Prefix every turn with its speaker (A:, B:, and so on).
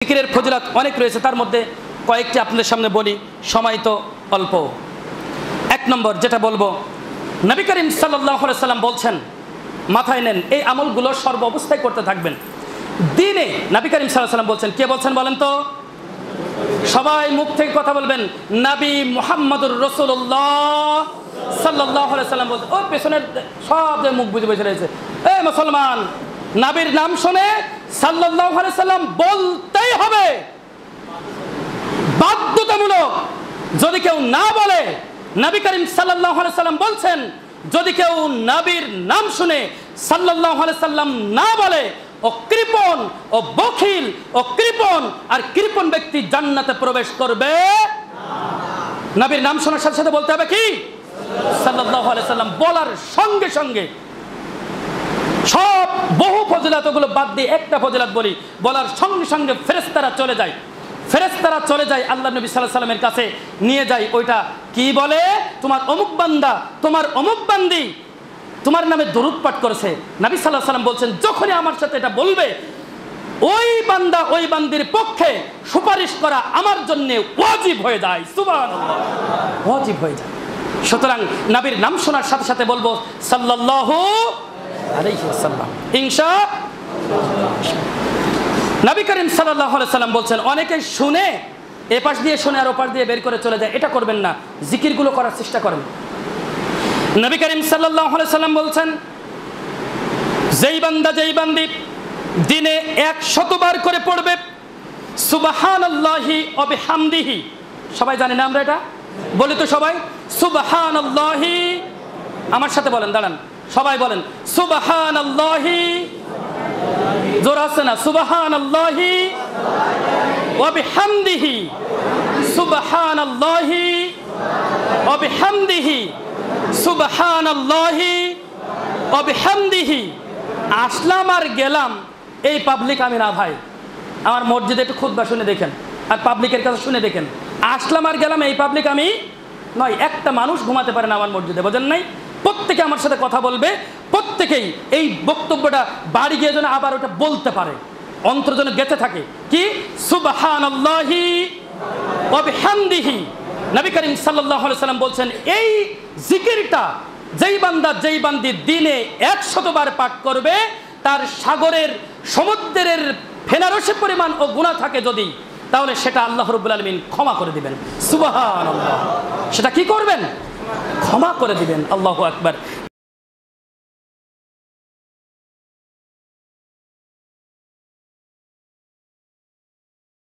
A: জিকিরের ফজিলত অনেক রয়েছে, তার মধ্যে কয়েকটি আপনাদের সামনে বলি, সময় তো অল্প। এক নম্বর যেটা বলবো, নবী করিম সাল্লাল্লাহু আলাইহি সাল্লাম বলছেন, মাথায় নেন, এই আমলগুলো সর্ব অবস্থায় করতে থাকবেন। দিনে নবী করিম সাল্লাল্লাহু আলাইহি সাল্লাম বলছেন, কে বলছেন বলেন তো? সবাই মুখ থেকে কথা বলবেন, নবী মুহাম্মদুর রাসূলুল্লাহ সাল্লাল্লাহু আলাইহি সাল্লাম বলছেন। ও পেছনের সব মুখ বুঝে বসে রয়েছে, এই মুসলমান, নবীর নাম শুনে সাল্লাল্লাহু আলাইহি সাল্লাম বলতেই হবে, বাধ্যতামূলক। যদি কেউ না বলে, নবী করিম সাল্লাল্লাহু আলাইহি সাল্লাম বলছেন, যদি কেউ নবীর নাম শুনে সাল্লাল্লাহু আলাইহি সাল্লাম না বলে, ও কৃপণ, ও বখিল, ও কৃপণ, আর কৃপণ ব্যক্তি জান্নাতে প্রবেশ করবে না। নবীর নাম শোনার সাথে সাথে বলতে হবে কি? সাল্লাল্লাহু আলাইহি সাল্লাম। বলার সঙ্গে সঙ্গে সব বহু ফজিলতগুলো বাদ দিয়ে একটা ফজিলত বলি, বলার সঙ্গে সঙ্গে ফেরেশতারা চলে যায়, ফেরেশতারা চলে যায় আল্লাহ নবী সাল্লাল্লাহু আলাইহি সাল্লামের কাছে, নিয়ে যায়। ওইটা কি বলে? তোমার অমুক বান্দা, তোমার অমুক বান্দি তোমার নামে দরুদ পাঠ করেছে। নবী সাল্লাল্লাহু আলাইহি সাল্লাম বলছেন, যখনই আমার সাথে এটা বলবে, ওই বান্দা ওই বান্দির পক্ষে সুপারিশ করা আমার জন্য ওয়াজিব হয়ে যায়। সুবহানাল্লাহ, ওয়াজিব হয়ে যায়। সুতরাং নবীর নাম শোনার সাথে সাথে বলবো সাল্লাল্লাহু আলাইহি ওয়াসাল্লাম, ইনশাআল্লাহ। নবী করিম সাল্লাল্লাহু আলাইহি সাল্লাম বলছেন, অনেকে শুনে এপাশ দিয়ে শুনে আর ওপাশ দিয়ে বের করে চলে যায়, এটা করবেন না, জিকিরগুলো করার চেষ্টা করেন। নবী করিম সাল্লাল্লাহু আলাইহি সাল্লাম বলছেন, যেই বান্দা যেই বান্দি দিনে 100 বার করে পড়বে সুবহানাল্লাহি ওয়া বিহামদিহি, সবাই জানি না আমরা এটা? বলি তো সবাই, সুবহানাল্লাহি, আমার সাথে বলেন, দাঁড়ান, সবাই বলেন সুবহানাল্লাহি, জোর আছে না? সুবহানাল্লাহি ওয়া বিহামদিহি, সুবহানাল্লাহি ওয়া বিহামদিহি, সুবহানাল্লাহি ওয়া বিহামদিহি। আসলাম আর গেলাম, এই পাবলিক আমি না ভাই। আমার মসজিদে একটু খুতবা শুনে দেখেন, আর পাবলিকের কাছে শুনে দেখেন। আসলাম আর গেলাম, এই পাবলিক আমি নয়। একটা মানুষ ঘুমাতে পারে না আমার মসজিদে, বোঝেন নাই? প্রত্যেকে আমার সাথে কথা বলবে, প্রত্যেকেই এই বক্তব্যটা বাড়ি গিয়ে যেন আবার ওটা বলতে পারে, অন্তর যেন গেঁথে থাকে। কি? সুবহানাল্লাহি ওয়া বিহামদিহি। নবী করিম সাল্লাল্লাহু আলাইহি সাল্লাম বলছেন, এই জিকিরটা যেই বান্দা যেই বান্দি দিনে 100 বার পাঠ করবে, তার সাগরের সমুদ্রের ফেনারসি পরিমাণ ও গুনাহ থাকে যদি, তাহলে সেটা আল্লাহ রাব্বুল আলামিন ক্ষমা করে দিবেন। সুবহানাল্লাহ। সেটা কি করবেন? ক্ষমা করে দিবেন। আল্লাহু আকবার।